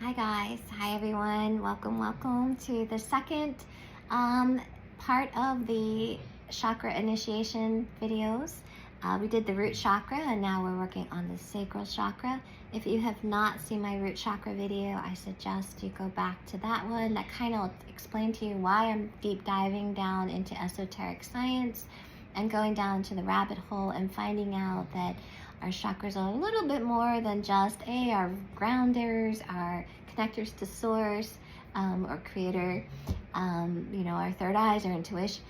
Hi guys, hi everyone, welcome to the second part of the chakra initiation videos. We did the root chakra and now we're working on the sacral chakra. If you have not seen my root chakra video, I suggest you go back to that one. That kind of explained to you why I'm deep diving down into esoteric science and going down to the rabbit hole and finding out that our chakras are a little bit more than just our grounders, our connectors to source, or creator, our third eyes, our intuition.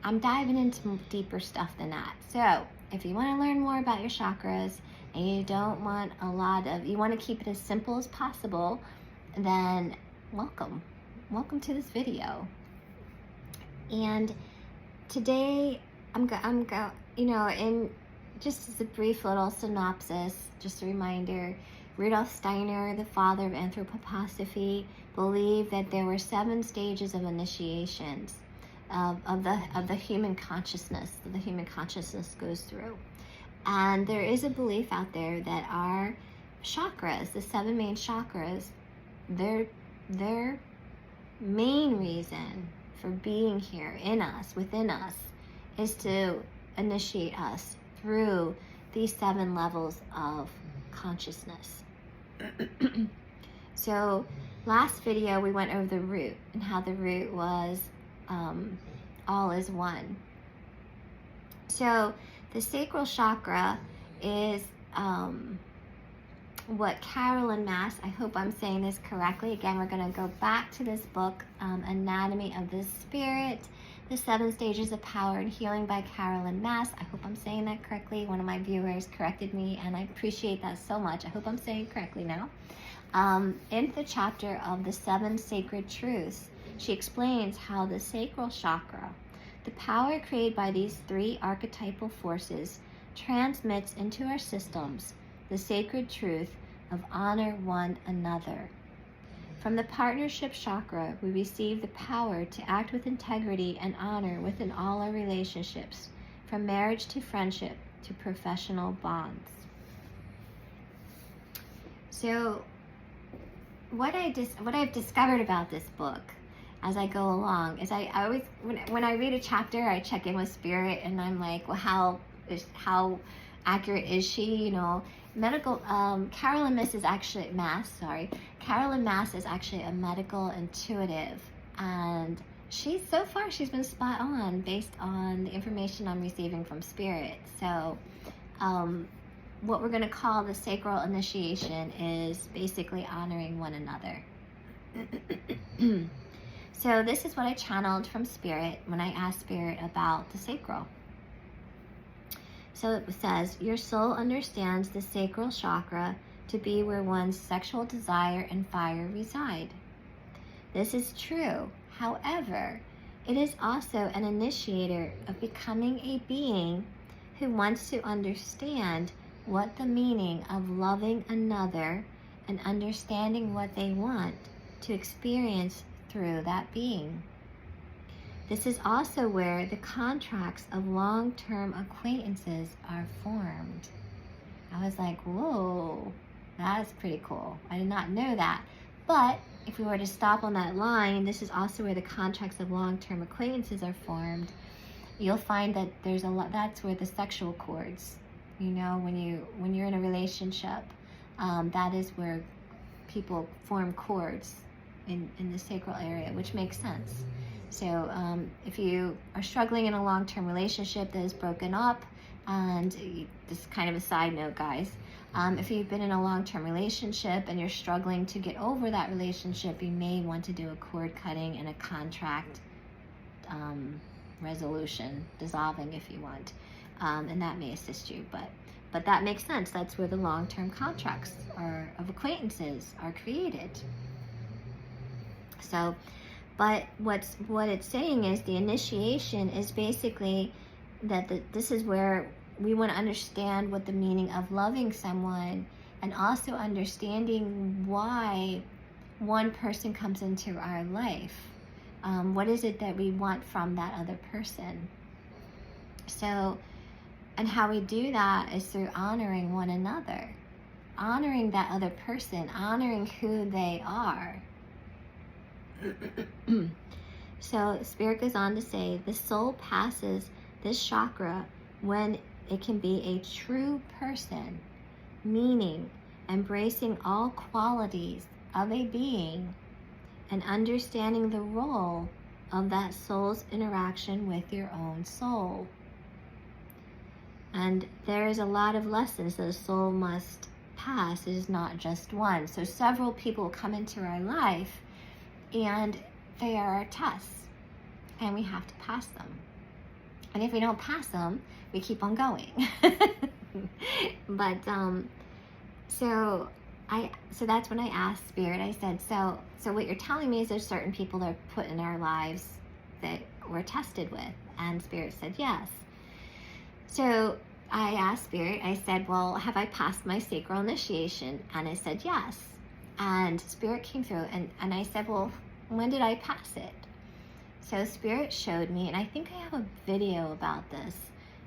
I'm diving into deeper stuff than that. So if you want to learn more about your chakras and you don't want you want to keep it as simple as possible, then welcome to this video. And today in just as a brief little synopsis, just a reminder, Rudolf Steiner, the father of anthroposophy, believed that there were 7 stages of initiations of the human consciousness that the human consciousness goes through. And there is a belief out there that our chakras, the 7 main chakras, their main reason for being here in us, within us, is to initiate us through these 7 levels of consciousness. So last video we went over the root and how the root was all is one. So the sacral chakra is what Caroline Myss, I hope I'm saying this correctly. Again, we're going to go back to this book, Anatomy of the Spirit, The 7 Stages of Power and Healing by Caroline Myss. I hope I'm saying that correctly. One of my viewers corrected me, and I appreciate that so much. I hope I'm saying it correctly now. In the chapter of the 7 Sacred Truths, she explains how the sacral chakra, the power created by these 3 archetypal forces, transmits into our systems the sacred truth of honor one another. From the partnership chakra, we receive the power to act with integrity and honor within all our relationships, from marriage to friendship to professional bonds. So, what I've discovered about this book as I go along is I always, when I read a chapter, I check in with spirit, and I'm like, well, how accurate is she? Caroline Myss is actually Caroline Myss is actually a medical intuitive, and she's been spot on based on the information I'm receiving from spirit. So what we're going to call the sacral initiation is basically honoring one another. So this is what I channeled from spirit when I asked spirit about the sacral. So it says, your soul understands the sacral chakra to be where one's sexual desire and fire reside. This is true. However, it is also an initiator of becoming a being who wants to understand what the meaning of loving another and understanding what they want to experience through that being. This is also where the contracts of long-term acquaintances are formed. I was like, whoa, that's pretty cool. I did not know that. But if we were to stop on that line, this is also where the contracts of long-term acquaintances are formed. You'll find that that's where the sexual cords, when you're in a relationship, that is where people form cords in the sacral area, which makes sense. So if you are struggling in a long-term relationship that is broken up, and this is kind of a side note, guys, if you've been in a long-term relationship and you're struggling to get over that relationship, you may want to do a cord cutting and a contract resolution, dissolving if you want, and that may assist you. But that makes sense. That's where the long-term contracts of acquaintances are created. So, but what it's saying is the initiation is basically that this is where we want to understand what the meaning of loving someone, and also understanding why one person comes into our life. What is it that we want from that other person? So, and how we do that is through honoring one another. honoring that other person, honoring who they are. So Spirit goes on to say, the soul passes this chakra when it can be a true person, meaning embracing all qualities of a being and understanding the role of that soul's interaction with your own soul. And there is a lot of lessons that a soul must pass. It is not just one. So several people come into our life and they are our tests, and we have to pass them. And if we don't pass them, we keep on going. But so that's when I asked Spirit. I said, so what you're telling me is there's certain people that are put in our lives that we're tested with. And Spirit said yes. So I asked Spirit, I said, well, have I passed my sacral initiation? And I said yes. And Spirit came through, and I said, well, when did I pass it? So Spirit showed me, and I think I have a video about this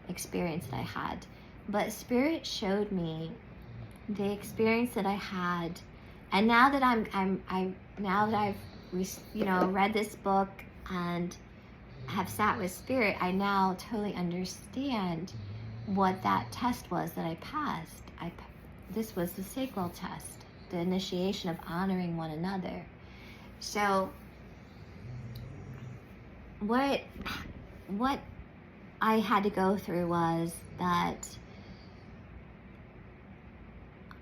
experience that I had, but Spirit showed me the experience that I had. And now that I've read this book and have sat with Spirit, I now totally understand what that test was that I passed. This was the sacral test, the initiation of honoring one another. So what I had to go through was that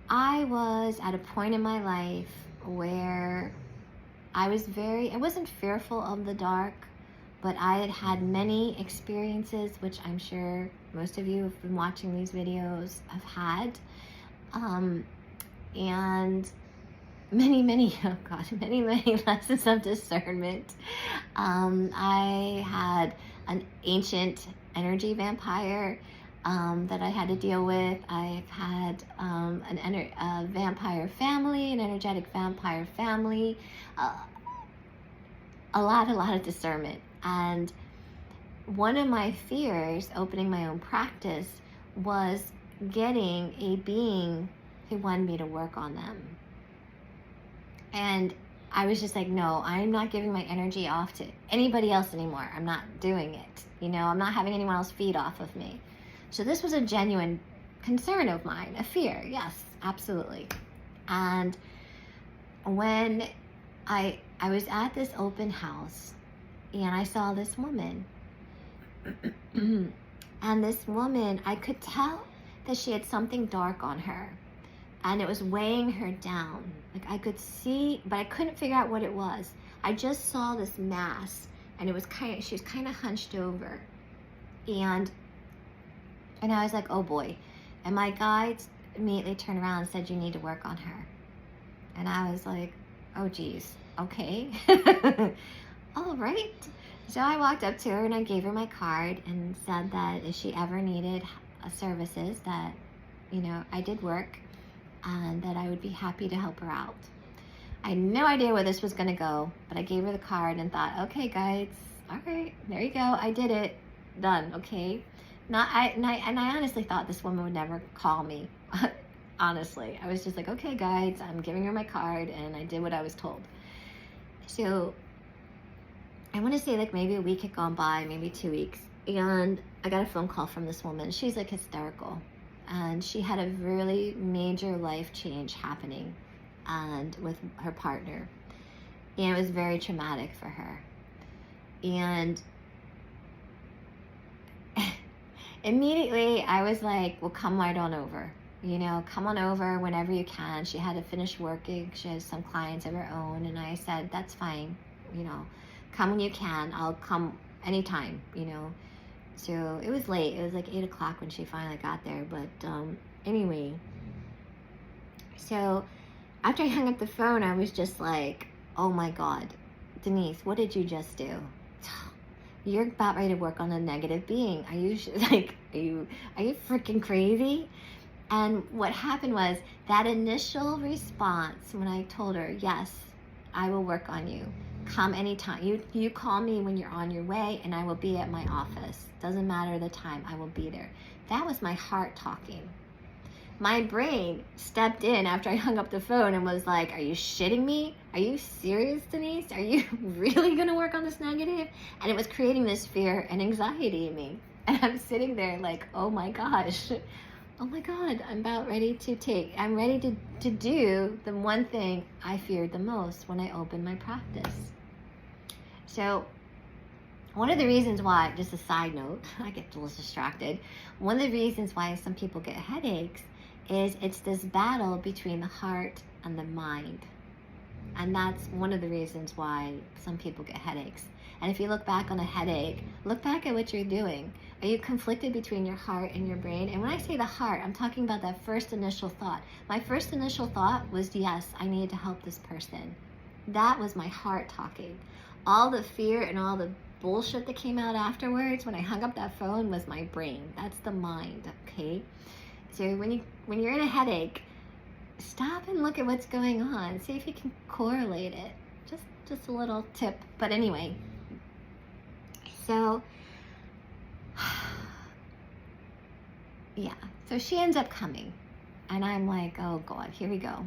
I was at a point in my life where I wasn't fearful of the dark, but I had had many experiences, which I'm sure most of you have been watching these videos have had, and many lessons of discernment. I had an ancient energy vampire that I had to deal with. I've had a vampire family, an energetic vampire family, a lot of discernment. And one of my fears opening my own practice was getting a being who wanted me to work on them. And I was just like, no, I'm not giving my energy off to anybody else anymore. I'm not doing it. I'm not having anyone else feed off of me. So this was a genuine concern of mine, a fear. Yes, absolutely. And when I was at this open house and I saw this woman, and this woman, I could tell that she had something dark on her, and it was weighing her down. Like I could see, but I couldn't figure out what it was. I just saw this mass, and she was kind of hunched over, and I was like, oh boy. And my guides immediately turned around and said, you need to work on her. And I was like, oh geez, okay. All right. So I walked up to her and I gave her my card and said that if she ever needed services, that, I did work and that I would be happy to help her out. I had no idea where this was going to go, but I gave her the card and thought, okay, guides, all right, there you go. I did it. Done. Okay. And I honestly thought this woman would never call me. Honestly, I was just like, okay, guides, I'm giving her my card, and I did what I was told. So I want to say like maybe a week had gone by, maybe 2 weeks, and I got a phone call from this woman. She's like hysterical, and she had a really major life change happening, and with her partner, and it was very traumatic for her. And immediately I was like, well, come right on over. Come on over whenever you can. She had to finish working. She has some clients of her own. And I said, that's fine. Come when you can. I'll come anytime, So it was late. It was like 8 o'clock when she finally got there. But anyway, so after I hung up the phone, I was just like, oh my God, Denise, what did you just do? You're about ready to work on a negative being. Are you freaking crazy? And what happened was that initial response when I told her, yes, I will work on you. Come anytime. You call me when you're on your way, and I will be at my office. Doesn't matter the time, I will be there. That was my heart talking. my brain stepped in after I hung up the phone and was like, are you shitting me? Are you serious, Denise? Are you really going to work on this negative? And it was creating this fear and anxiety in me. And I'm sitting there like, oh my gosh, I'm ready to do the one thing I feared the most when I opened my practice. So one of the reasons why, just a side note, I get a little distracted. One of the reasons why some people get headaches is it's this battle between the heart and the mind. And that's one of the reasons why some people get headaches. And if you look back on a headache, look back at what you're doing. Are you conflicted between your heart and your brain? And when I say the heart, I'm talking about that first initial thought. My first initial thought was, yes, I need to help this person. That was my heart talking. All the fear and all the bullshit that came out afterwards when I hung up that phone was my brain. That's the mind, okay? So when you're in a headache, stop and look at what's going on. See if you can correlate it. Just a little tip. But anyway, so yeah. So she ends up coming, and I'm like, oh God, here we go.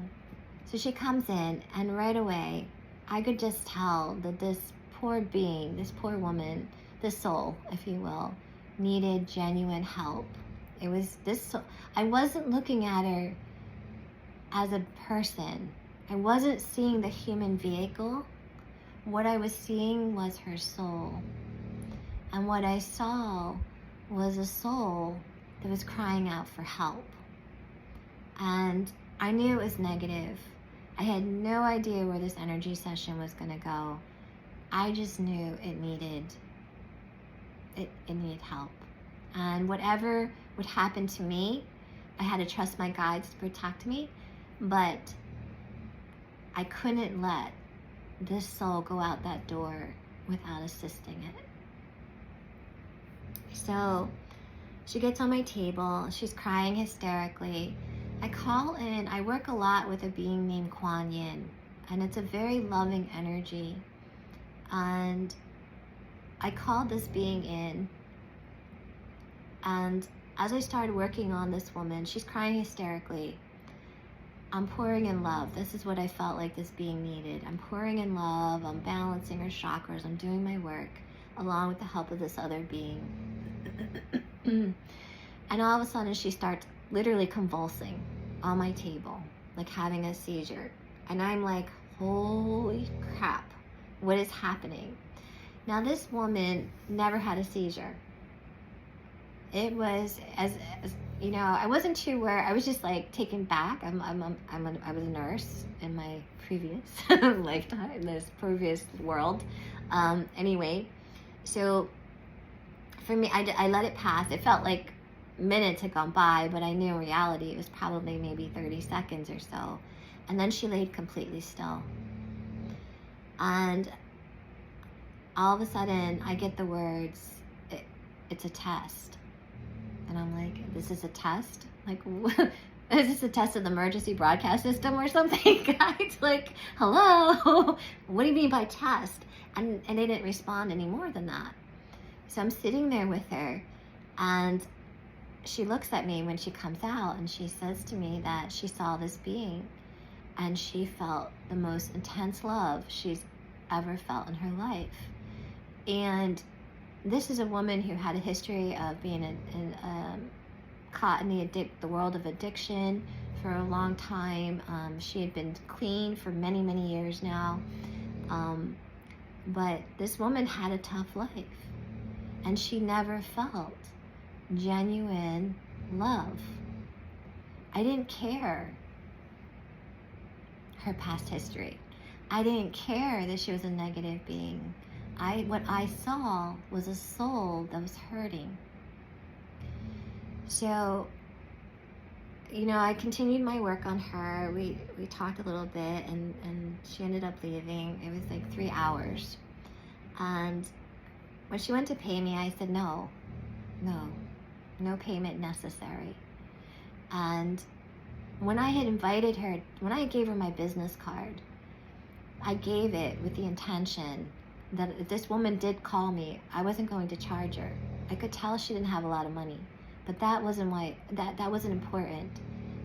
So she comes in, and right away, I could just tell that this poor being, this poor woman, this soul, if you will, needed genuine help. It was this soul. I wasn't looking at her as a person. I wasn't seeing the human vehicle. What I was seeing was her soul. And what I saw was a soul that was crying out for help. And I knew it was negative. I had no idea where this energy session was going to go. I just knew it needed help. And whatever would happen to me, I had to trust my guides to protect me, but I couldn't let this soul go out that door without assisting it. So she gets on my table, she's crying hysterically. I call in, I work a lot with a being named Kuan Yin, and it's a very loving energy. And I called this being in, and as I started working on this woman, she's crying hysterically. I'm pouring in love. This is what I felt like this being needed. I'm pouring in love, I'm balancing her chakras, I'm doing my work, along with the help of this other being. And all of a sudden she starts literally convulsing on my table, like having a seizure. And I'm like, holy crap, what is happening? Now this woman never had a seizure. It was as you know, I wasn't too aware. I was just like taken back. I was a nurse in my previous lifetime, this previous world. Anyway, so for me, I let it pass. It felt like minutes had gone by, but I knew in reality it was probably maybe 30 seconds or so. And then she laid completely still. And all of a sudden, I get the words, it's a test. And I'm like, this is a test? Like, is this a test of the emergency broadcast system or something, guys? Like, hello? What do you mean by test? And they didn't respond any more than that. So I'm sitting there with her, and she looks at me when she comes out, and she says to me that she saw this being, and she felt the most intense love she's ever felt in her life. And this is a woman who had a history of being caught in the world of addiction for a long time. She had been clean for many, many years now. But this woman had a tough life, and she never felt genuine love. I didn't care her past history. I didn't care that she was a negative being. What I saw was a soul that was hurting. So, you know, I continued my work on her. We talked a little bit, and she ended up leaving. It was like 3 hours. And when she went to pay me, I said, no payment necessary. And when I had invited her, when I gave her my business card, I gave it with the intention that if this woman did call me, I wasn't going to charge her. I could tell she didn't have a lot of money, but that wasn't why. That wasn't important.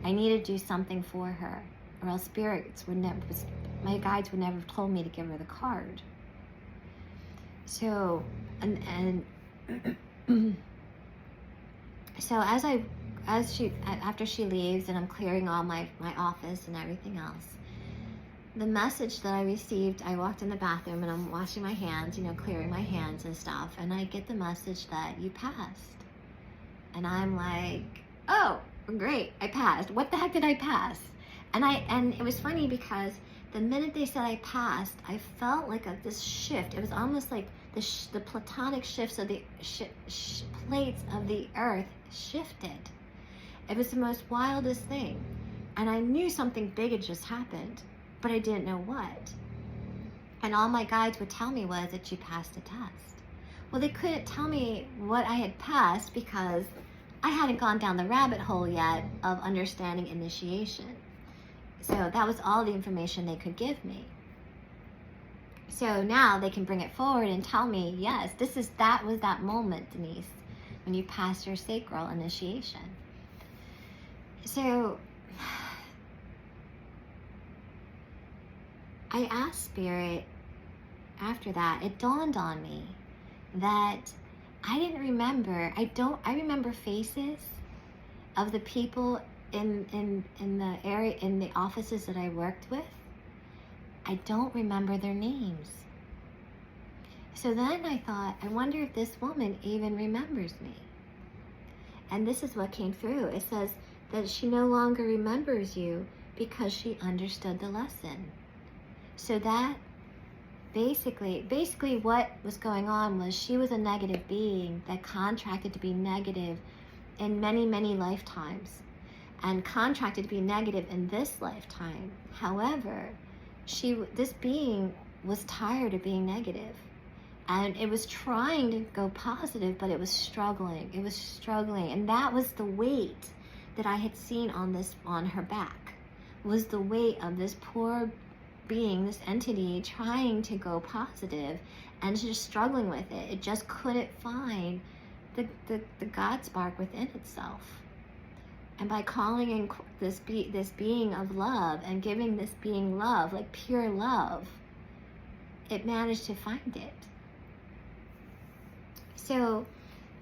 I need to do something for her, or else spirits would never, my guides would never have told me to give her the card. So, and so after she leaves and I'm clearing all my office and everything else, the message that I received, I walked in the bathroom and I'm washing my hands, clearing my hands and stuff, and I get the message that you passed. And I'm like, oh, great, I passed. What the heck did I pass? And it was funny because the minute they said I passed, I felt like this shift. It was almost like the platonic shifts of the plates of the earth shifted. It was the most wildest thing. And I knew something big had just happened, but I didn't know what. And all my guides would tell me was that you passed a test. Well, they couldn't tell me what I had passed because I hadn't gone down the rabbit hole yet of understanding initiation. So that was all the information they could give me. So now they can bring it forward and tell me, yes, that was that moment, Denise, when you passed your sacral initiation. So I asked Spirit after that, it dawned on me that I didn't remember, I remember faces of the people in the area, in the offices that I worked with. I don't remember their names. So then I thought, I wonder if this woman even remembers me. And this is what came through. It says that she no longer remembers you because she understood the lesson. So that basically what was going on was she was a negative being that contracted to be negative in many, many lifetimes and contracted to be negative in this lifetime. However, this being was tired of being negative, and it was trying to go positive, but it was struggling. And that was the weight that I had seen on her back, was the weight of this poor being, this entity trying to go positive and just struggling with it. It just couldn't find the God spark within itself. And by calling in this being of love and giving this being love, like pure love, it managed to find it. So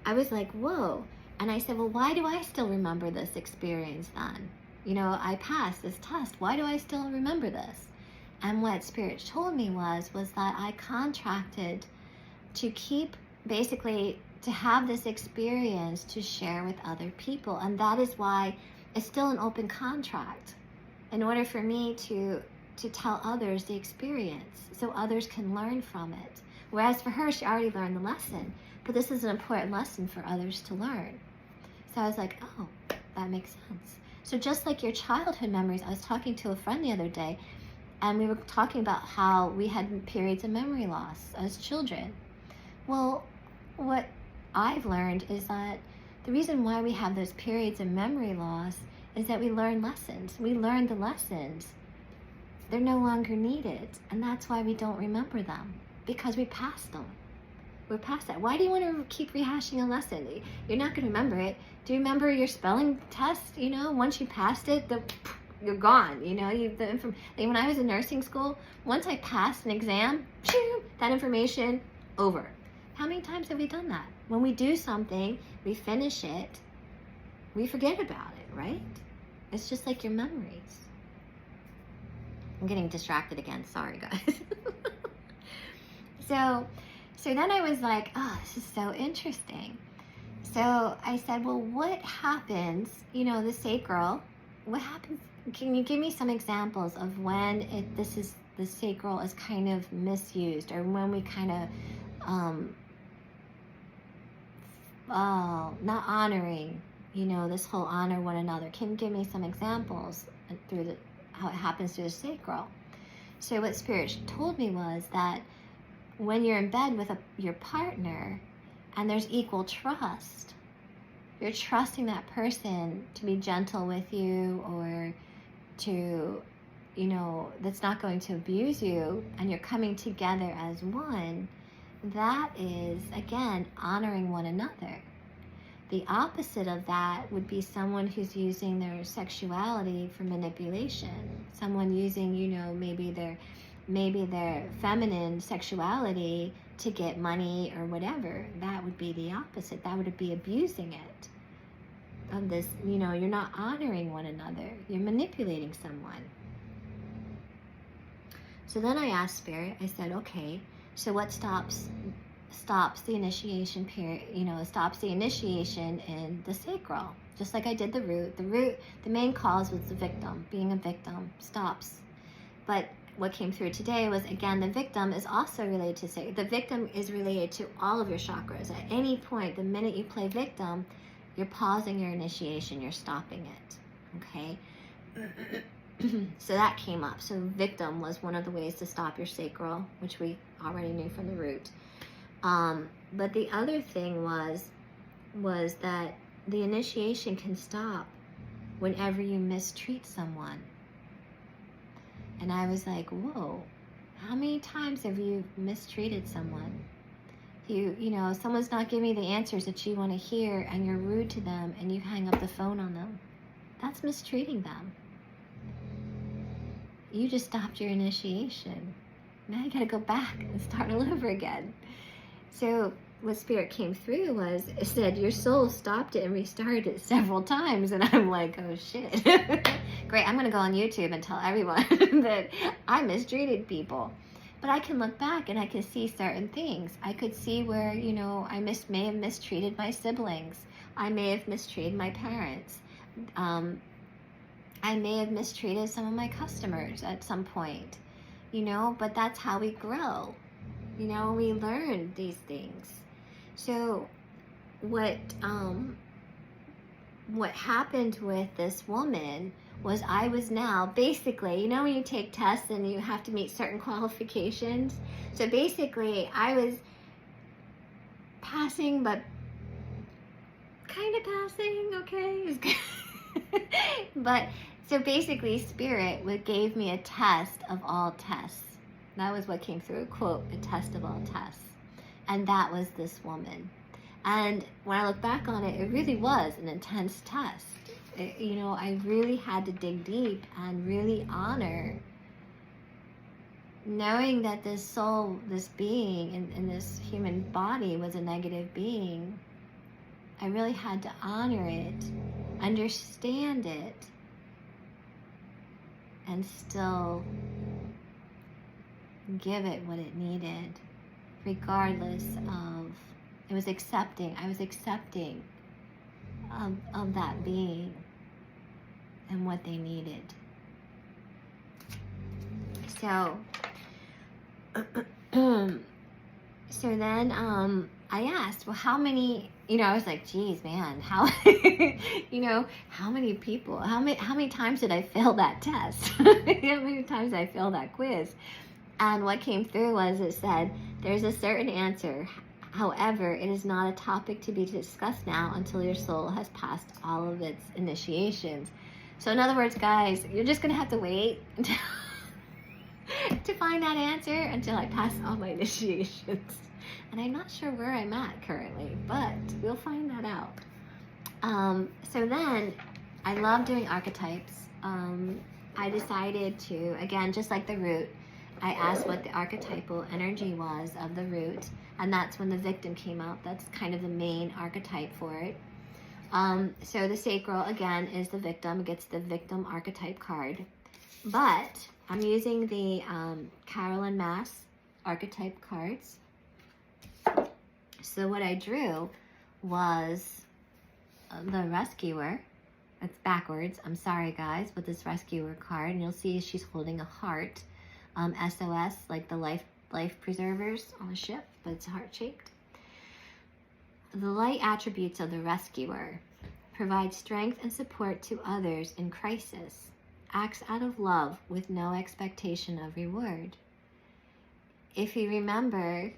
I was like, whoa. And I said, well, why do I still remember this experience then? I passed this test. Why do I still remember this? And what Spirit told me was that I contracted to keep, basically, to have this experience to share with other people. And that is why it's still an open contract, in order for me to tell others the experience so others can learn from it. Whereas for her, she already learned the lesson, but this is an important lesson for others to learn. So I was like, oh, that makes sense. So just like your childhood memories, I was talking to a friend the other day, and we were talking about how we had periods of memory loss as children. Well, what I've learned is that the reason why we have those periods of memory loss is that we learn lessons. We learn the lessons. They're no longer needed, and that's why we don't remember them, because we passed them. We're past that. Why do you want to keep rehashing a lesson? You're not going to remember it. Do you remember your spelling test? Once you passed it, you're gone. When I was in nursing school, once I passed an exam, that information, over. How many times have we done that? When we do something, we finish it, we forget about it, right? It's just like your memories. I'm getting distracted again. Sorry, guys. So then I was like, oh, this is so interesting. So I said, well, what happens, the sacral, what happens? Can you give me some examples of when the sacral is kind of misused, or when we kind of, not honoring, this whole honor one another? Can you give me some examples through how it happens through the sacral? So what Spirit told me was that when you're in bed with your partner and there's equal trust, you're trusting that person to be gentle with you, or to, that's not going to abuse you, and you're coming together as one, that is, again, honoring one another. The opposite of that would be someone who's using their sexuality for manipulation. Someone using, you know, maybe their feminine sexuality to get money or whatever. That would be the opposite. That would be abusing it. Of this, you know, you're not honoring one another. You're manipulating someone. So then I asked Spirit, I said, okay, so what stops the initiation period, you know, stops the initiation in the sacral? Just like I did the root. The main cause was the victim. Being a victim stops. But what came through today was, again, the victim is also related to sacral. The victim is related to all of your chakras. At any point, the minute you play victim, you're pausing your initiation, you're stopping it, okay? So that came up. So victim was one of the ways to stop your sacral, which we already knew from the root. But the other thing was that the initiation can stop whenever you mistreat someone. And I was like, whoa, how many times have you mistreated someone? You know, someone's not giving you the answers that you want to hear, and you're rude to them, and you hang up the phone on them. That's mistreating them. You just stopped your initiation. Now you got to go back and start all over again. So what Spirit came through was, it said your soul stopped it and restarted it several times. And I'm like, oh shit. Great, I'm going to go on YouTube and tell everyone that I mistreated people. But I can look back and I can see certain things. I could see where, you know, I may have mistreated my siblings. I may have mistreated my parents. I may have mistreated some of my customers at some point, you know, but that's how we grow. You know, we learn these things. So what happened with this woman was, I was now basically, you know, when you take tests and you have to meet certain qualifications. So basically I was passing, but kind of passing, okay? But so basically Spirit gave me a test of all tests. That was what came through, quote, a test of all tests. And that was this woman. And when I look back on it, it really was an intense test. You know, I really had to dig deep and really honor knowing that this soul, this being in this human body was a negative being. I really had to honor it, understand it, and still give it what it needed, regardless of, it was accepting, I was accepting of that being and what they needed. So, so then I asked, well, how many, you know, I was like, geez, man, how, you know, how many people, how many times did I fail that test? How many times did I fail that quiz? And what came through was, it said, there's a certain answer. However, it is not a topic to be discussed now until your soul has passed all of its initiations. So in other words, guys, you're just going to have to wait until to find that answer until I pass all my initiations. And I'm not sure where I'm at currently, but we'll find that out. So then, I love doing archetypes. I decided to, again, just like the root, I asked what the archetypal energy was of the root, and that's when the victim came out. That's kind of the main archetype for it. So the sacral, again, is the victim. It gets the victim archetype card. But I'm using the Caroline Myss archetype cards. So what I drew was the rescuer. It's backwards. I'm sorry, guys, but this rescuer card, and you'll see she's holding a heart. SOS, like the life preservers on a ship, but it's heart-shaped. The light attributes of the rescuer: provide strength and support to others in crisis, acts out of love with no expectation of reward. If you remember,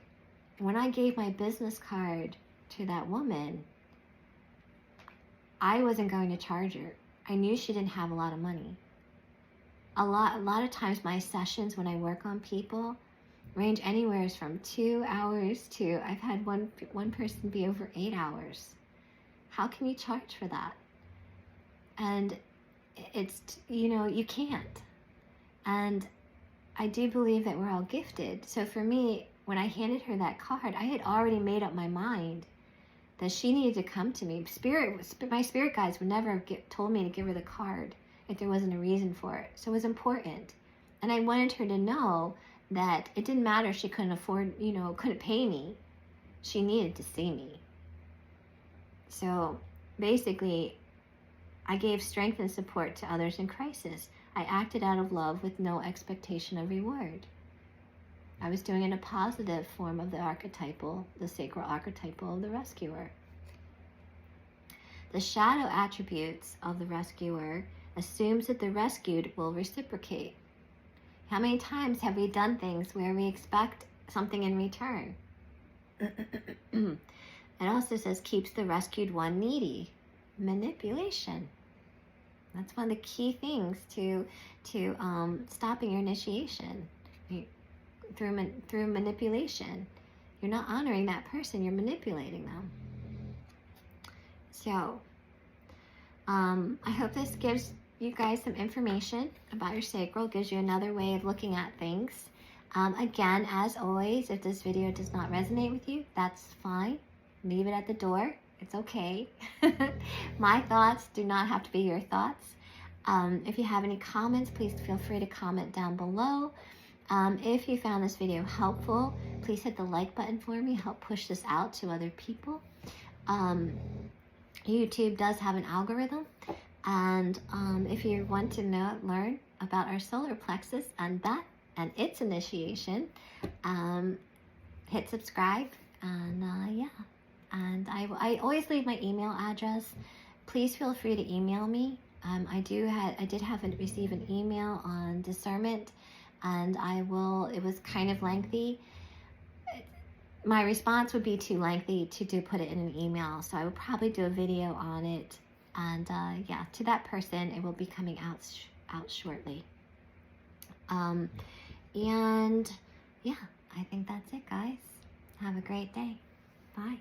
when I gave my business card to that woman, I wasn't going to charge her. I knew she didn't have a lot of money. A lot of times my sessions when I work on people range anywhere from 2 hours to, I've had one person be over 8 hours. How can you charge for that? And it's, you know, you can't. And I do believe that we're all gifted. So for me, when I handed her that card, I had already made up my mind that she needed to come to me. My spirit guides would never have told me to give her the card if there wasn't a reason for it. So it was important. And I wanted her to know that it didn't matter if she couldn't afford, you know, couldn't pay me. She needed to see me. So basically, I gave strength and support to others in crisis. I acted out of love with no expectation of reward. I was doing it in a positive form of the sacral archetypal of the rescuer. The shadow attributes of the rescuer assumes that the rescued will reciprocate. How many times have we done things where we expect something in return? It also says keeps the rescued one needy. Manipulation. That's one of the key things to stopping your initiation. Through manipulation. You're not honoring that person, you're manipulating them. So, I hope this gives you guys some information about your sacral, gives you another way of looking at things. Again, as always, if this video does not resonate with you, that's fine. Leave it at the door. It's okay. My thoughts do not have to be your thoughts. If you have any comments, please feel free to comment down below. If you found this video helpful, please hit the like button for me. Help push this out to other people. YouTube does have an algorithm. And if you want to learn about our solar plexus and its initiation, hit subscribe. And yeah. And I always leave my email address. Please feel free to email me. I did receive an email on discernment. And it was kind of lengthy. My response would be too lengthy to put it in an email, so I would probably do a video on it. And yeah, to that person, it will be coming out shortly. And yeah, I think that's it, guys. Have a great day. Bye.